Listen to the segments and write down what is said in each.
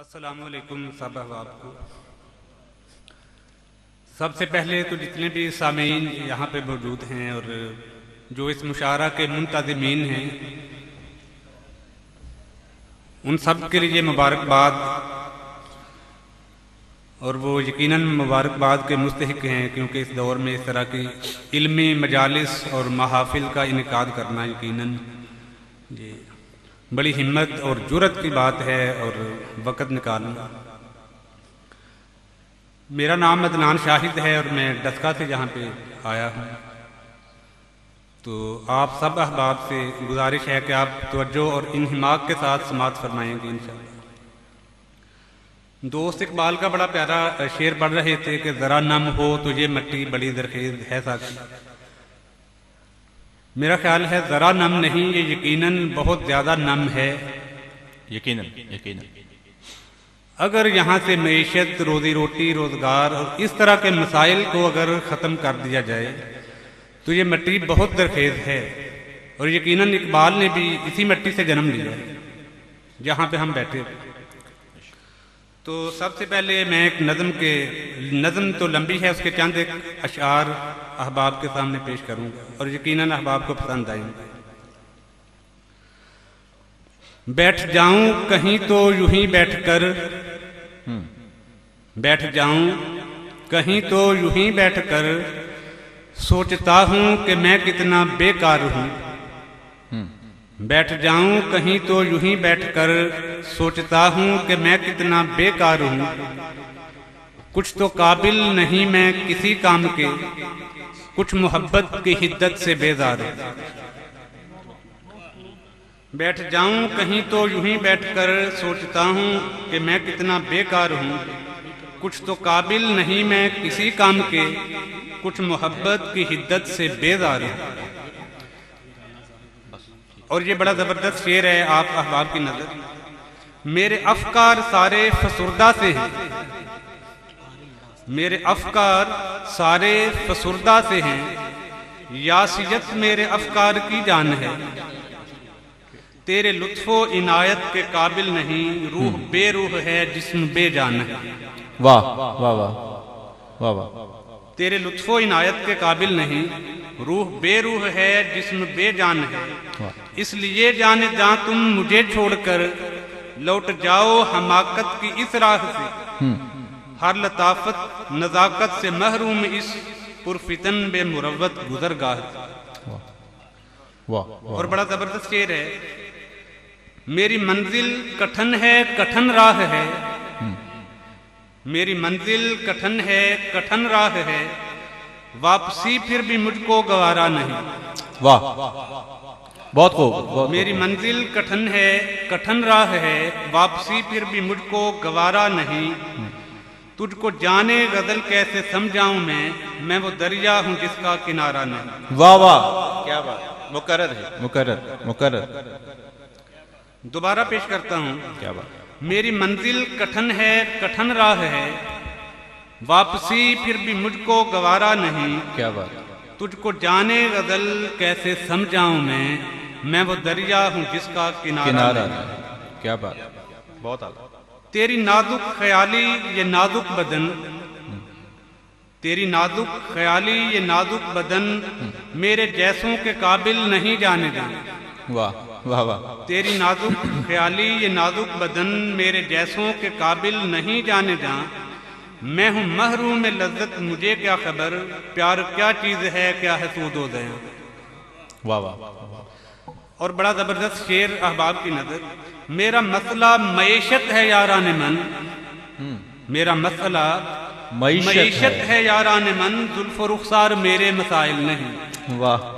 अस्सलामु अलैकुम सब अहबाब को। सबसे पहले तो जितने भी सामीन यहाँ पे मौजूद हैं और जो इस मुशायरा के मुंतज़िमीन हैं, उन सब के लिए मुबारकबाद, और वो यकीनन मुबारकबाद के मुस्तहिक हैं, क्योंकि इस दौर में इस तरह की इल्मी मजालिस और महाफिल का इनेकाद करना यकीनन ये बड़ी हिम्मत और जुर्रत की बात है और वक़्त निकालना। मेरा नाम अदनान शाहिद है और मैं डस्का से यहाँ पे आया हूँ। तो आप सब अहबाब से गुजारिश है कि आप तवज्जो और इन्हिमाक के साथ समाअत फरमाएंगे इंशाअल्लाह। दोस्त इकबाल का बड़ा प्यारा शेर पढ़ रहे थे कि ज़रा नम हो तो ये मिट्टी बड़ी ज़रख़ेज़ है साथी। मेरा ख्याल है ज़रा नम नहीं, ये यकीनन बहुत ज़्यादा नम है। यकीनन अगर यहाँ से मईशत, रोज़ी रोटी, रोज़गार और इस तरह के मसाइल को अगर ख़त्म कर दिया जाए तो ये मिट्टी बहुत ज़रख़ेज़ है। और यकीनन इकबाल ने भी इसी मिट्टी से जन्म लिया जहाँ पे हम बैठे। तो सबसे पहले मैं एक नज़म तो लंबी है, उसके चंद एक अशआर अहबाब के सामने पेश करूंगा और यकीनन अहबाब को पसंद आएंगे। बैठ जाऊं कहीं तो यूं ही बैठकर, बैठ जाऊं कहीं तो यूं ही बैठकर, सोचता हूं कि मैं कितना बेकार हूं। बैठ जाऊं कहीं तो यूं ही बैठकर, सोचता हूं कि मैं कितना बेकार हूं। कुछ तो काबिल नहीं मैं किसी काम के, कुछ मोहब्बत की हिद्दत से बेजार हूं। बैठ जाऊं कहीं तो यूं ही बैठकर, सोचता हूं कि मैं कितना बेकार हूं। कुछ तो काबिल नहीं मैं किसी काम के, कुछ मोहब्बत की हिद्दत से बेजार हूं। और ये बड़ा जबरदस्त शेर है आप अहबाब की नजर। मेरे अफकार सारे फसुर्दा से हैं, मेरे अफकार सारे फसुर्दा से हैं। यासियत मेरे अफकार की जान है, तेरे लुत्फो इनायत के काबिल नहीं। रूह बेरूह है जिस्म बेजान है। वाह वाह वाह वाह वाह। तेरे लुत्फो इनायत के काबिल नहीं, रूह बेरूह है जिस्म बेजान है। इसलिए जाने जा तुम मुझे छोड़कर, लौट जाओ हमाकत की इस राह से। हर लताफत नजाकत से महरूम इस पुरफितन बेमुरव्वत गुजरगाह। और बड़ा जबरदस्त शेर है। मेरी मंजिल कठिन है कठिन राह है, मेरी मंजिल कठिन है कठिन राह है। वापसी फिर भी मुझको गवारा नहीं। वाह बहुत खूब। मेरी मंजिल कठिन है कठिन राह है, वापसी फिर भी मुझको गवारा नहीं। तुझको जाने गजल कैसे समझाऊं मैं वो दरिया हूं जिसका किनारा नहीं। वाह वाह क्या बात, मुकर्रर है, मुकर्रर मुकर्रर। दोबारा पेश करता हूं। क्या बात। मेरी मंजिल कठिन है कठिन राह है, वापसी फिर भी मुझको गवारा नहीं। क्या बात। तुझको जाने गजल कैसे समझाऊं मैं वो दरिया हूं जिसका किनारा नहीं। क्या बात, बहुत आला। तेरी नाजुक ख्याली ये नाजुक बदन, तेरी नाजुक ख्याली ये नाजुक बदन, मेरे जैसों के काबिल नहीं जाने जाने। वाह वाह वाह। तेरी नाजुक ख्याली ये नाजुक बदन, मेरे जैसों के काबिल नहीं जाने जा। मैं हूं महरूम में लज्जत मुझे क्या खबर, प्यार क्या चीज है क्या है सूदो दया। वाह वाह। और बड़ा जबरदस्त शेर अहबाब की नजर। मेरा मसला मईशत है यारान मन, मेरा मसला मईशत है यारान मन। जुल्फ़ो रुखसार मेरे मसाइल नहीं। वाह।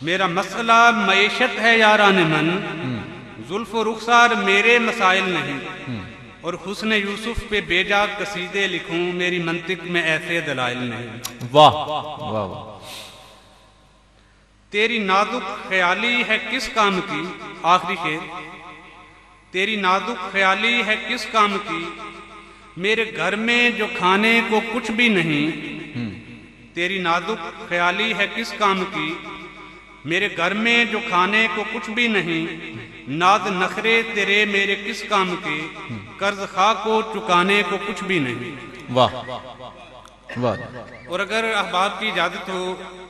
मेरा मसला मईशत है यारान मन, जुल्फ़ो रुखसार मेरे मसाइल नहीं। और हुस्न यूसुफ पे बेजा कसीदे लिखूं, मेरी मंतिक में ऐसे दलाइल नहीं। वाह वाह वाह। तेरी नाजुक ख्याली है किस काम की, आखिरी शेर। तेरी नाजुक ख्याली है किस काम की, मेरे घर में जो खाने को कुछ भी नहीं। तेरी नाजुक ख्याली है किस काम की, मेरे घर में जो खाने को कुछ भी नहीं। नाज नखरे तेरे मेरे किस काम के, कर्ज खा को चुकाने को कुछ भी नहीं। वाह वाह। और अगर अहबाब की इजाज़त हो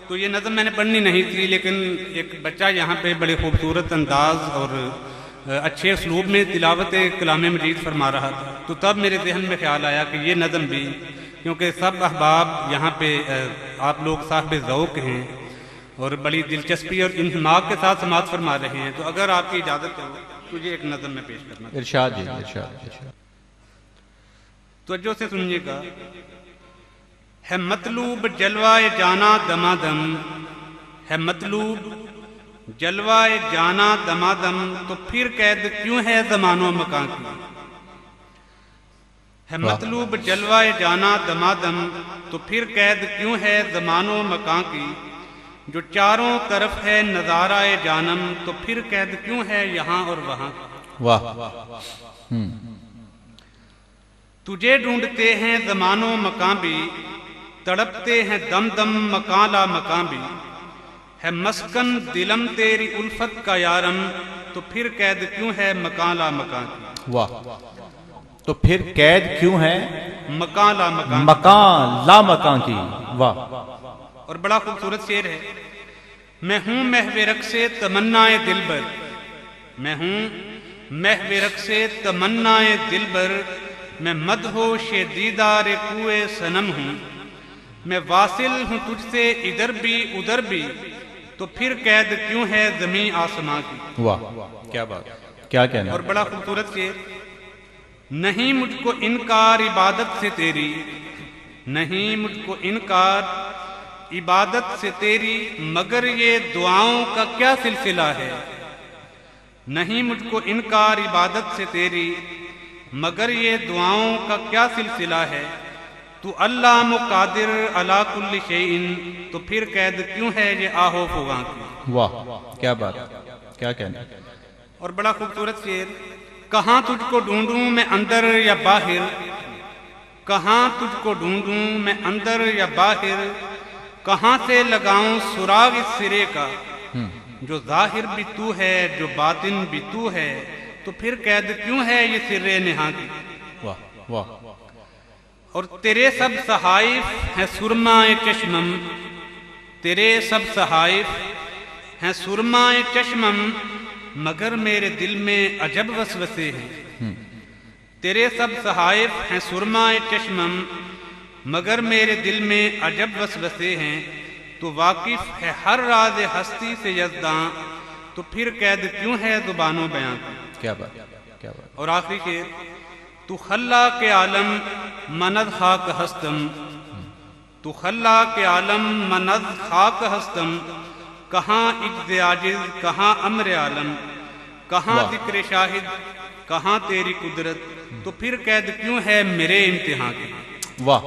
तो ये नज़म मैंने पढ़नी नहीं थी, लेकिन एक बच्चा यहाँ पे बड़े खूबसूरत अंदाज और अच्छे उसलूब में तिलावत कलाम मजीद फरमा रहा था, तो तब मेरे जहन में ख्याल आया कि ये नज़म भी, क्योंकि सब अहबाब यहाँ पे आप लोग साहिब ज़ौक़ हैं और बड़ी दिलचस्पी और इंतमाक के साथ समाअत फरमा रहे हैं, तो अगर आपकी इजाज़त हो तो ये एक नज़म में पेश करना। इरशाद इरशाद। तवज्जो से सुनिएगा। है मतलूब जलवाए जाना दमादम, है मतलूब जलवाए जाना दमादम, तो फिर कैद क्यों है ज़मानो मकान की। है मतलूब जलवाए जाना दमादम, तो फिर कैद क्यों है ज़मानो मकान की। जो चारों तरफ है नज़ाराए जानम, तो फिर कैद क्यों है यहाँ और वहाँ। वाह। तुझे ढूंढते हैं ज़मानो मकान भी, तड़पते हैं दम दम मकाला मकान भी। है मस्कन दिलम तेरी उल्फत का यारम, तो फिर कैद क्यों है मकाला मकान की। वाह। तो फिर कैद क्यों है मकाला मकान, मकान ला मकान की। वाह। और बड़ा खूबसूरत शेर है। मैं हूं महवे रक़्से तमन्नाए दिलबर, मैं हूं महवे रक़्से तमन्नाए दिलबर। मैं मदहोशे दीदार कुए सनम हूं, मैं वासिल हूं तुझसे इधर भी उधर भी, तो फिर कैद क्यों है ज़मीं आसमां की। वाह क्या बात, क्या कहना। और बड़ा खूबसूरत शेर। नहीं मुझको इनकार इबादत से तेरी, नहीं मुझको इनकार इबादत से तेरी, मगर ये दुआओं का क्या सिलसिला है। नहीं मुझको इनकार इबादत से तेरी, मगर ये दुआओं का क्या सिलसिला है। तू अल्लाह मुकादिर अला कुल्ली शैइन, तो फिर कैद क्यों है ये आहो फुगां की। वाह क्या बात, क्या कहना। और बड़ा खूबसूरत शेर। कहाँ तुझको ढूंढूं मैं अंदर या बाहिर, कहाँ तुझको ढूंढूं मैं अंदर या बाहिर। कहाँ से लगाऊं सुराग इस सिरे का, जो जाहिर भी तू है जो बातिन भी तू है, तो फिर कैद क्यों है ये सिर्रे नेहा की। वाह वाह। और तेरे सब सहाइफ हैं सुरमाए चश्मम, तेरे सब सहाइफ हैं सुरमाए चश्मम, मगर मेरे दिल में अजब वसवसे हैं। तेरे सब सहाइफ हैं सुरमाए चश्मम, मगर मेरे दिल में अजब वसवसे हैं। तो वाकिफ है हर राज हस्ती से यज़दां, तो फिर कैद क्यों है ज़ुबानो बयां की। क्या बात, क्या बात। और आखिरी शेर। तू खल्ला के आलम मनद खाक हस्तम, तू खल्ला के आलम मनद खाक हस्तम। कहाँ इज्ज़े आजिज़ कहाँ अम्र आलम, कहाँ जिक्र शाहिद कहाँ तेरी कुदरत, तो फिर कैद क्यों है मेरे इम्तिहान की। वाह।